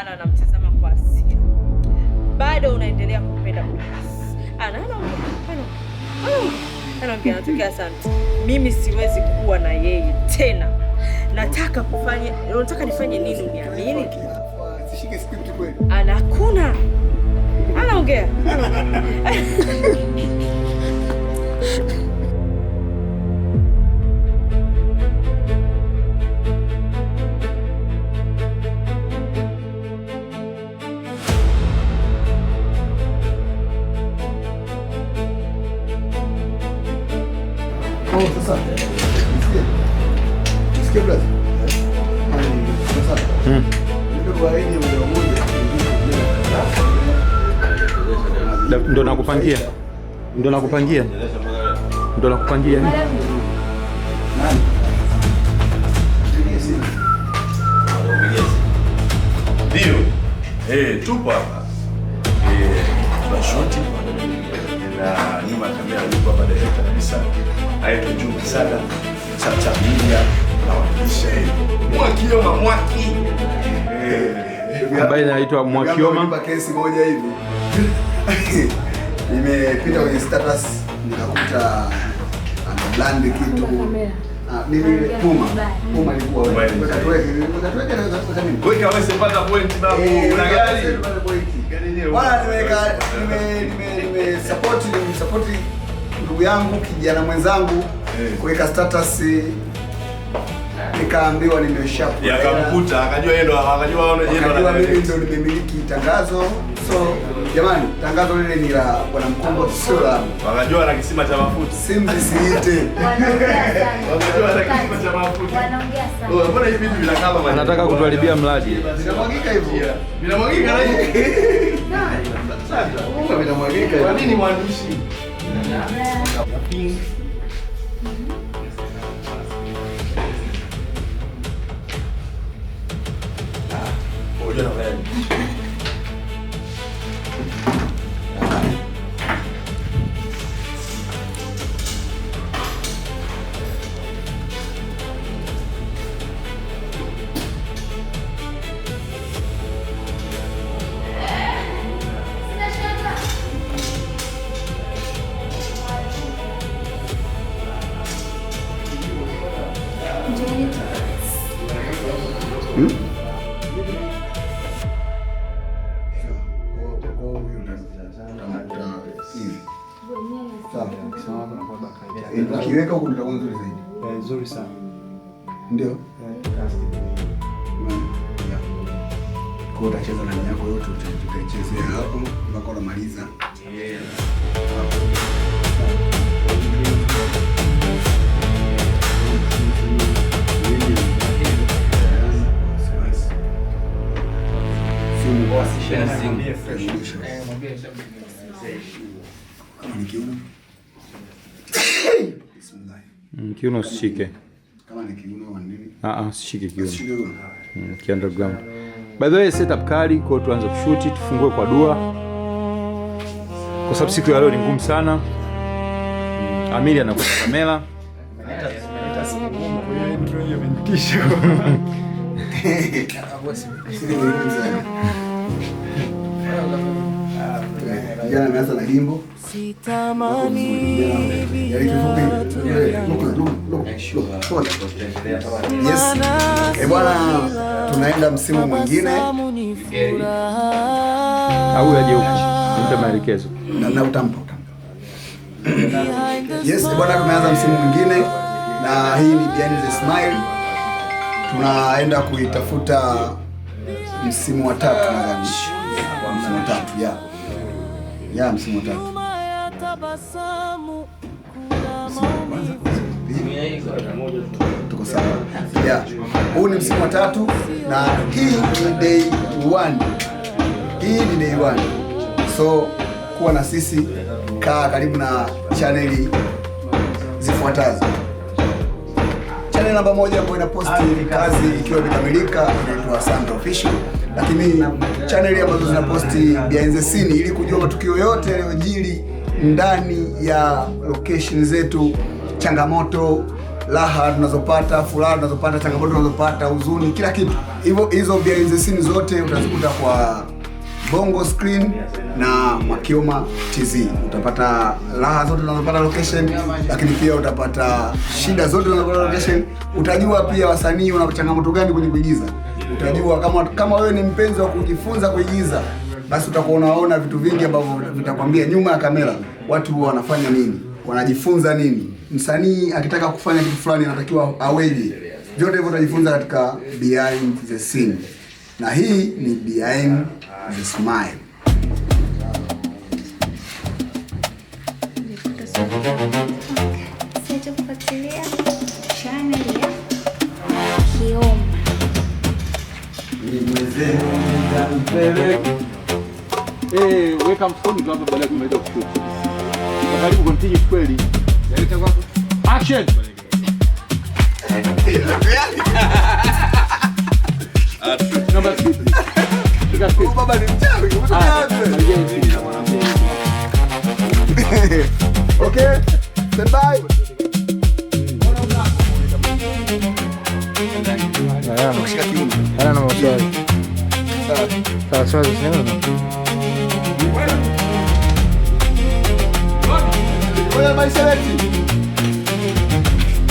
Ana anamtazama kwa hasira. Bado unaendelea kupenda anaongea anatokea sana. Mimi siwezi kuwa na yeye tena. Nataka nifanye nini uniamini? Sishike script kweli. Hakuna. Anaongea. Sasa. Sikia brother. Sasa. Ndo nakupangia. Ndio. Tupo hapa. Tunashuti na nyuma kamera yuko hapa director kabisa. Aitwa Juma Sada. Chacha Media na wakilisha Mwaki. Ambaye anaitwa Mwakioma. Nipa kesi moja hivi. Nimepita kwenye status nikakuta ana brand kitu. Nini Puma ilikuwa wewe. Nikatuweka na nini? Weka wewe sipata point babu. Una gari? Bwana nime support ndugu yangu kijana mwenzangu kuweka status, nikaambiwa nimeshapo. Yakamkuta akajua yeye ndo mimi ndo nimemiliki tangazo. So jamani, tangazo lile ni la Bwana Mkombo, sio la wakajua ana kisima cha mafuta. Simu zisiite. Wakajua ana kisima cha mafuta. Wanaongea sana. Mbona hivi vitu vinakaa kama anataka kutuharibia mradi? Vinamwagika hivyo. Vinamwagika na hivi. Sasa, unga vinamwagika. Kwa nini mwandishi? Kiweka huko ndio nzuri zaidi. Nzuri sana. Ndio. Kwa utacheza na nyako yote utachezea hapo mpaka unamaliza. Kiuno usishike. Kama ni kiuno wa nini? Usishike kiuno. Underground. By the way, setup kali, kwa tuanze kushoot, tufungue kwa dua. Kwa sababu siku ya leo ni ngumu sana. Amelia anakuwa kamera. Jana nimeanza na Gimbo. Yes. Bwana, tunaenda msimu mwingine. Au aje huko. Nipe maelekezo. Na utampa. Yes, bwana, tumeanza msimu mwingine na hii ni Behind the Smile. Tunaenda kuitafuta msimu wa 3 nadhani. Msimu wa 3 ya msimu wa 3. Tuko sawa. Huu ni msimu wa 3 na hii ni day 1. Hii ni day 1. So kuwa na sisi, kaa karibu na chaneli zifuatazo. Channel namba 1 ambayo inaposti kazi ikiwa imekamilika inaitwa Sandra Official, lakini channel ambazo zinaposti behind the scene ili kujua matukio yote yanayojiri ndani ya location zetu, changamoto, raha tunazopata, furaha tunazopata, changamoto tunazopata, huzuni, kila kitu. Hivyo hizo behind the scenes zote utazikuta kwa Bongo Screen na Mwakioma TZ. Utapata raha zote tunazopata location, lakini pia utapata shida zote tunazopata location. Utajua pia wasanii wana changamoto gani kwenye kuigiza. Utajua kama wewe ni mpenzi wa kujifunza kuigiza, basi utakuwa unaona vitu vingi ambavyo vitakwambia nyuma ya kamera watu wanafanya nini, wanajifunza nini, msanii akitaka kufanya kitu fulani anatakiwa aweje. Vyote hivyo utajifunza katika behind the scene. Na hii ni Behind the Smile. Sasa kufuatilia channel ya Kioma. Weka mfoni tu hapa baada ya kumaliza kushoot. Karibu continue kweli. Director wako. Action. Number 2. Baba ni mchawi. Okay. Stand by. Kushika kiuno. Ana na maswali. Sawa sawa sema. Oya baiseleti.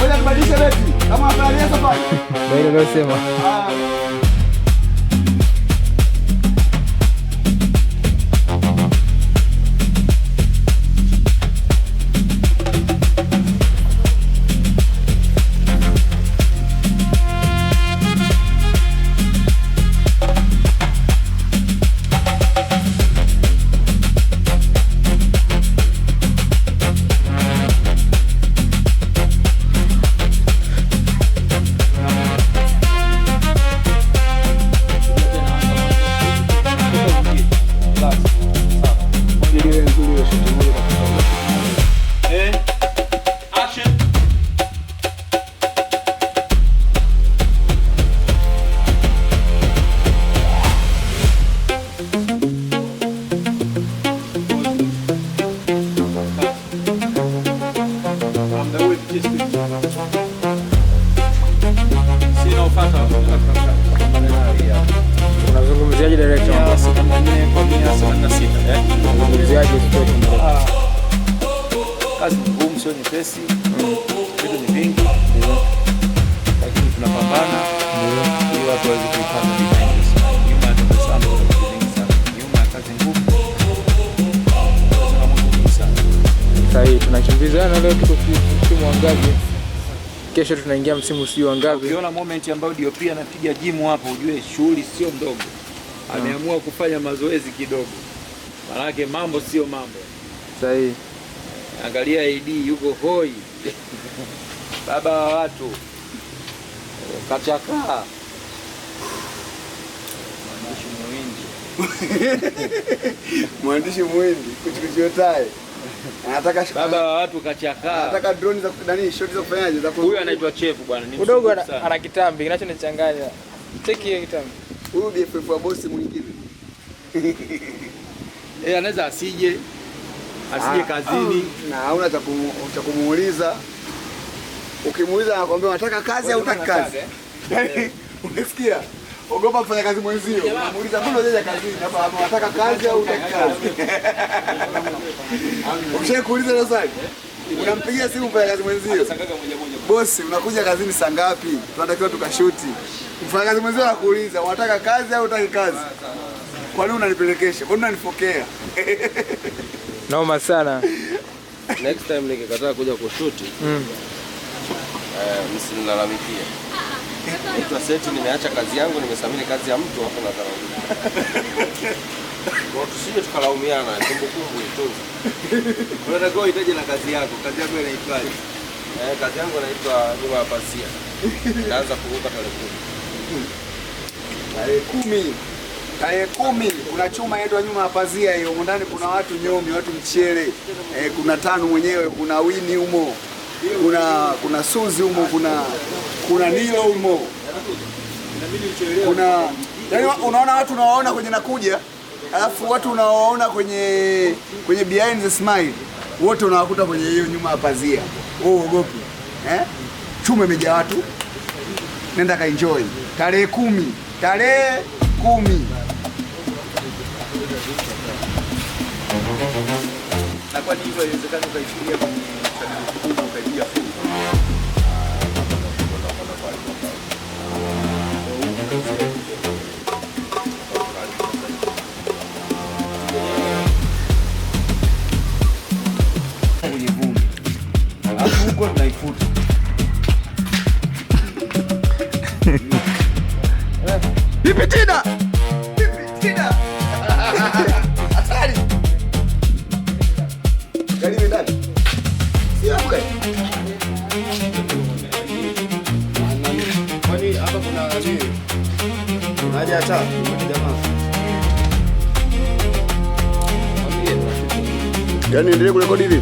Oya baiseleti. Kama afanya safari. Ndio ndio sema. Unazungumziaje director? Unazungumziaje story? Kazi ngumu, sio nyepesi. Vitu ni vingi. Lakini tunapambana. Ili watu waweze kuipata behind the scenes. Nyuma ya tabasamu kuna vitu vingi sana. Nyuma ya kazi ngumu. Kuna changamoto nyingi sana. Sahi tunakimbizana leo, tuko msimu wa ngapi? Kesho tunaingia msimu sio wa ngapi? Ukiona moment ambayo DOP anapiga jimu hapo, ujue shughuli sio ndogo. Ameamua kufanya mazoezi kidogo. Maana mambo sio mambo. Sahi. Angalia AD yuko hoi. Baba wa watu. Kachakaa. Mwandishi Muhindi kuchukutiotae. Anataka baba wa watu kachakaa. Anataka drone za kudani, shot za kufanyaje? Huyu anaitwa Chef bwana, ni mdogo ana kitambi kinachonichanganya. Cheki hiyo kitambi. Huyu BFF wa bosi mwingine. Anaweza asije kazini na hauna cha kumuuliza. Ukimuuliza anakuambia unataka kazi au hutaki kazi. Unasikia? Ogopa kufanya kazi mwenzio. Unamuuliza mbona hujaja kazini? Hapa unataka kazi au hutaki kazi? Ukishakuuliza hilo swali, unampigia simu mfanya kazi mwenzio. Bosi, unakuja kazini saa ngapi? Tunatakiwa tukashuti. Mfanya kazi mwenzio anakuuliza unataka kazi au hutaki kazi? Kwa nini unanipelekesha? Kwa nini unanifokea? Noma sana. Next time nikikataa kuja kushuti, msinilalamikie. Kwa seti nimeacha kazi yangu, nimesamini kazi ya mtu hapo na dharau. Kwa tusije tukalaumiana, kumbukumbu tu. unataka uhitaji na kazi yako. Kazi yako inaitwaje? Kazi yangu inaitwa Nyuma ya Pazia. Naanza kuruka tarehe 10 kuna chuma inaitwa Nyuma ya Pazia hiyo. Ndani kuna watu nyomi, watu mchele. Kuna Tanu mwenyewe, kuna Wini humo. Kuna Suzi humo, kuna Nilo humo. Yaani unaona watu unawaona kwenye nakuja, alafu watu unawaona kwenye Behind the Smile, wote unawakuta kwenye hiyo Nyuma ya Pazia. Wewe uogopi. chuma imejaa watu. Nenda ka enjoy. Tarehe 10. Na kwa nini haiwezekani ukaifikiria kwenye chaneli kubwa ukaibia full? Kwenye vumbi. Alafu huko tunaifuta. Vipi tena? Hatari. Gari ndani. Sio mke. Kwani hapa kuna nini? Haja hata jamaa. Yaani endelee kurekodi hivi.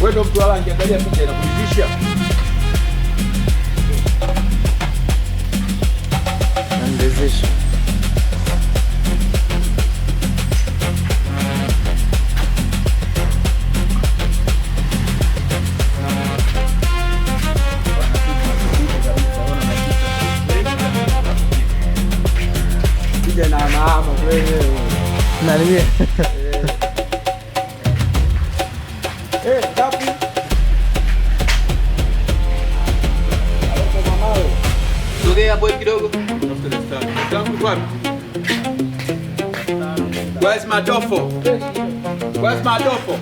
Wewe ndo mtu wala angalia picha inakuridhisha. Nandezesha. Kija na mama wewe. Na nini? Kapu. Sogea boy kidogo. Where's my duffel? Where's my duffel?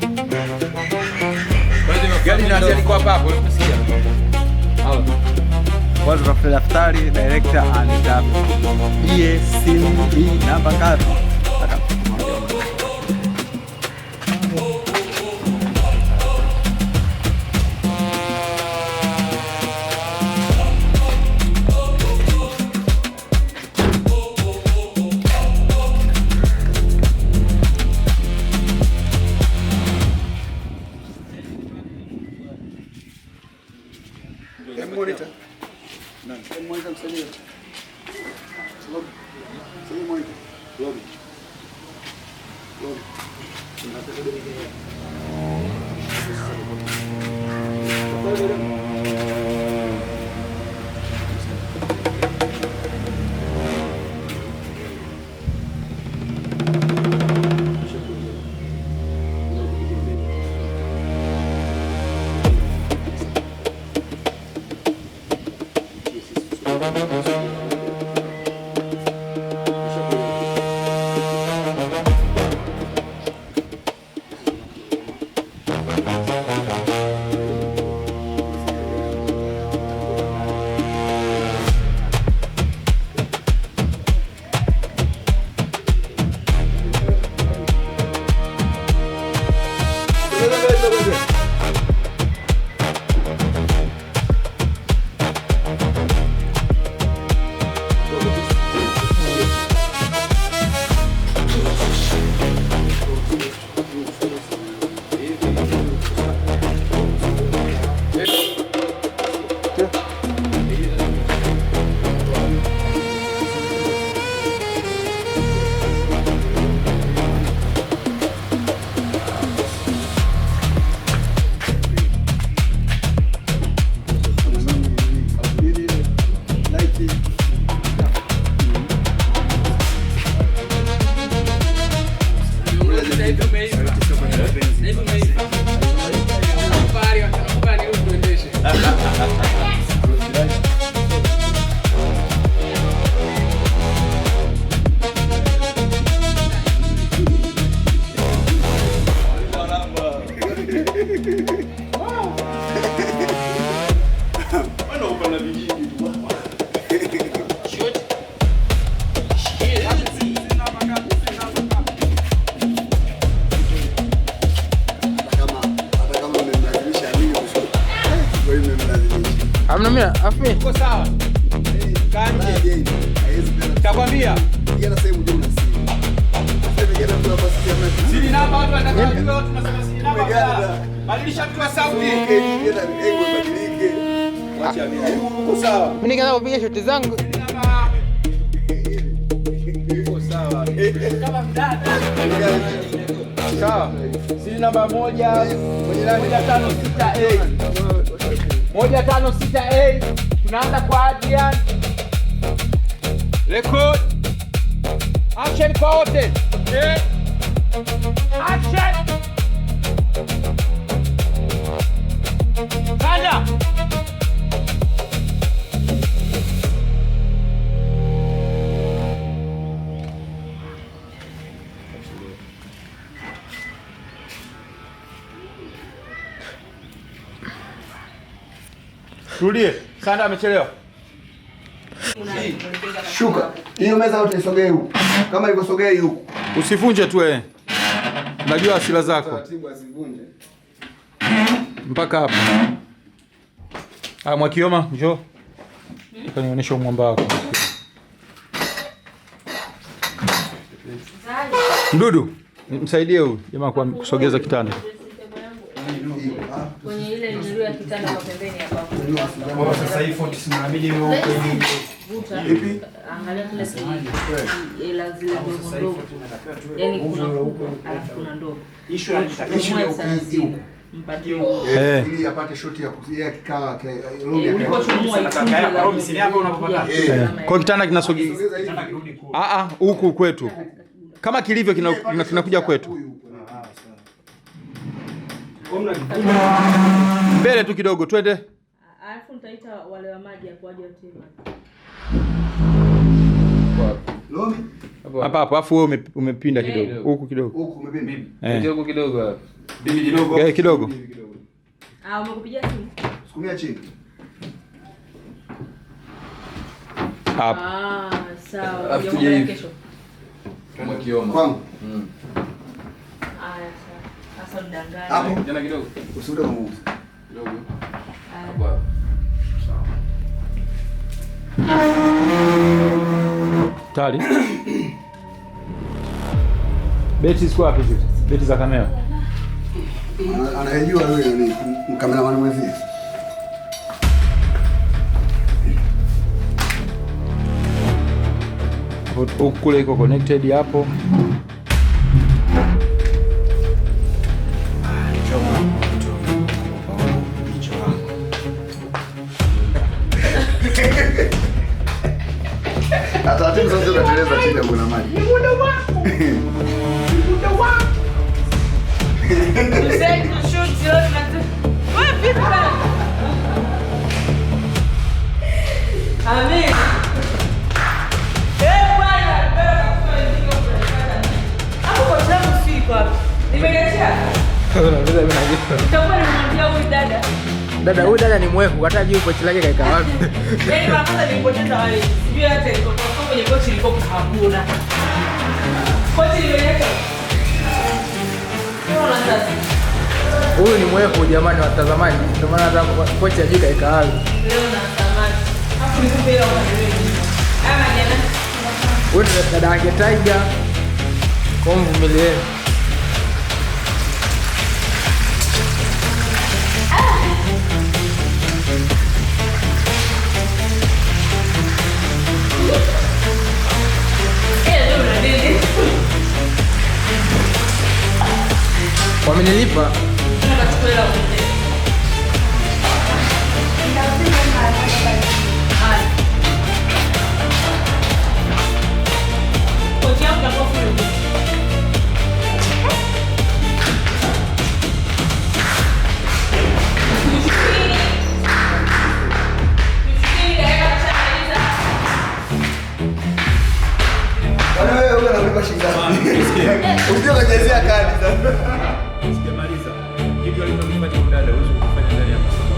Gari na tani kwa hapo, unasikia? Hapo. Kwanza tunafuta daftari, director anitapo. simu hii namba ngapi? Monitor. Amna mimi, afu mimi. Uko sawa? Kanje. Takwambia. Yana sehemu ndio unasimu. Sasa yana mtu hapa sisi Sini namba watu wanataka tunasema sini namba. Badilisha tu sauti. yana badilike. Sawa. Mimi nikaanza kupiga shoti zangu. Sawa. Kama mdada. Sawa. Siri namba 1 kwenye namba 156A. 156A. Tunaanza kwa Adrian. Record. Action kwa wote. Okay. Action. Kanda. Tulie. Sanda amechelewa. Shuka. Hiyo meza yote isogee huko. Kama ilivyosogea huko. Usivunje tu wewe. Unajua hasira zako. Taratibu asivunje. Mpaka hapa. Mwakioma, njoo. Kanionyesha mwamba wako. Mdudu, msaidie huyu jamaa kwa kusogeza kitanda. Kwenye ile nilio ya kitanda kwa pembeni hapa. Kwa sasa hivi fonti simamidi huko hivi. Ipi? Angalia kile ila zile ndogo. Yaani kuna ndogo. Issue ya ukizi huko. Ili apate shoti ya kusia kikaa kwa kitanda kinasogea. Huku kwetu. Kama kilivyo kinakuja kwetu. Mbele tu kidogo, twende. Alafu nitaita wale wa maji hapo waje watima. Hapa afu wewe umepinda kidogo. Huku kidogo. Huku umepinda. Kidogo kidogo hapa. Bibi kidogo. Kidogo. Umekupigia simu? Sukumia chini. Hapa. Sawa. Afuja kesho. Kama kioma. Kwangu. Sawa. Sasa mdanganya. Hapo. Jana kidogo. Usiude kumuuza. Kidogo. Hapo. Tali. Beti siko wapi hizo? Beti za kamera. Anajua wewe ni kameraman mwenzie. Huko kule iko connected hapo. Taratibu sasa tunateleza chini ya kuna maji. Ni muda wako. Ni muda wako. You said to shoot your wewe vipi bana? Amen. Bwana, hapo kwa sababu si kwa. Nimegatia. Itakuwa nimwambia huyu dada. Huyu dada ni mwehu, hata juu kochi lake kaika wapi. Yaani kwanza nilipoteza wale. Sijui hata ilipokuwa kwenye kochi liko hakuna. Kochi limenyeka. Unaona sasa. Huyu ni mwehu jamani watazamaji. Ndio maana hata kochi ajui kaika wapi. Leo na samaki. Hapo nikupe ile wanaweza. Jana. Huyu ni dada yake Tiger. Kwa mvumilieni. Wamenilipa. Wewe unabeba shingani. Usije kujezea kadi sasa. Sijamaliza. Hivi alivyonipa cha dada uwezo kufanya ndani ya masomo.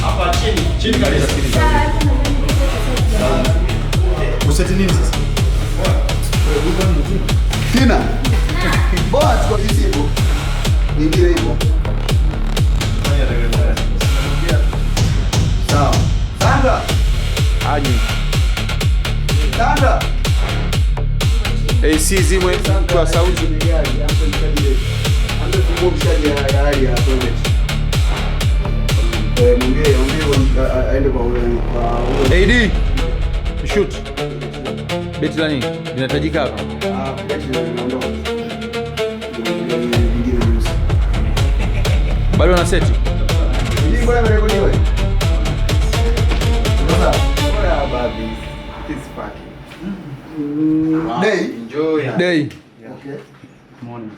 Hapa chini kabisa. Useti nini sasa? Tina. Boa kwa hizo. Nyingine hivyo. Sawa. Sandra. Aje. Sandra. AC zimwe kwa sauti. Amefungua mshadi ya toilet. Mwambie aende kwa AD. Shoot. Beti la nini? Linahitajika hapa. Bado na seti. Day. Okay. Morning.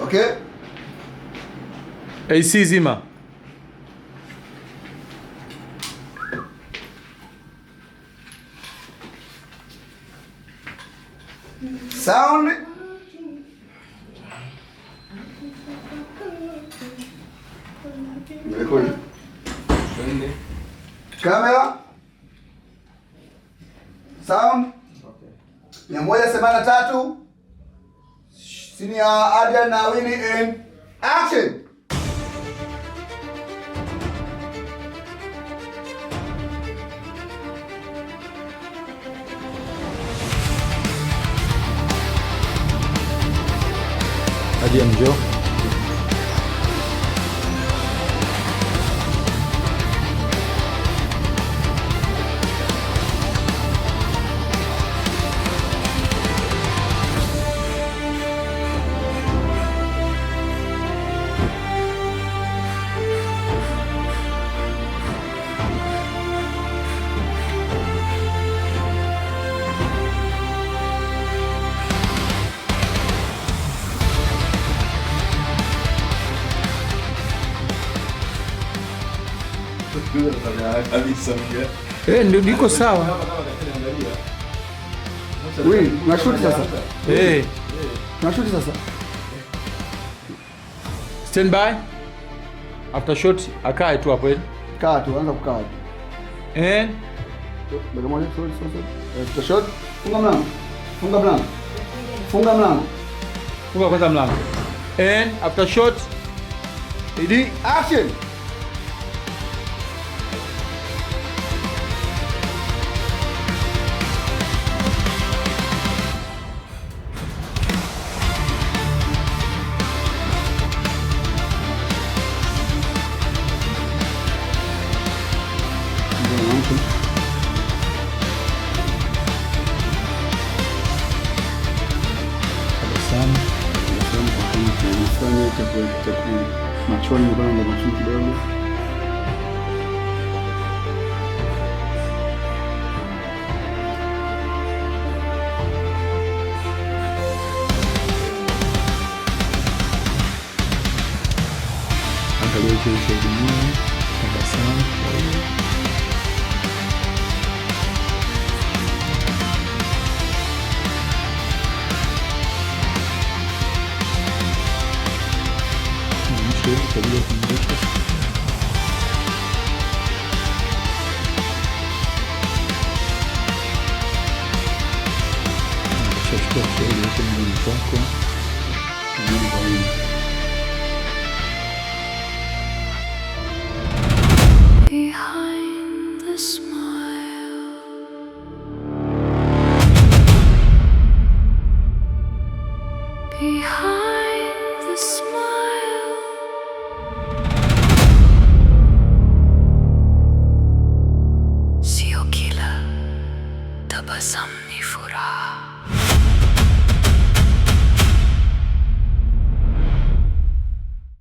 Okay. AC zima. Sound. Record. Camera. Sound. Okay. 183. Senior Adrian na Winnie in action. Adrian Joe. Ndio niko sawa. Wewe, tunashuti sasa. Tunashuti sasa. Stand by. After shot akae tu hapo. Kaa tu, anza kukaa. Bado moja, sorry. After shot, funga mlango. Funga mlango. Funga kwanza mlango. And after shot. Ready? Action. Machoni mbona ndo machoni kidogo. Angalia hicho kingine. Tabasamu. Tabia kumlisha. Chachukua kidogo yote mwili wako.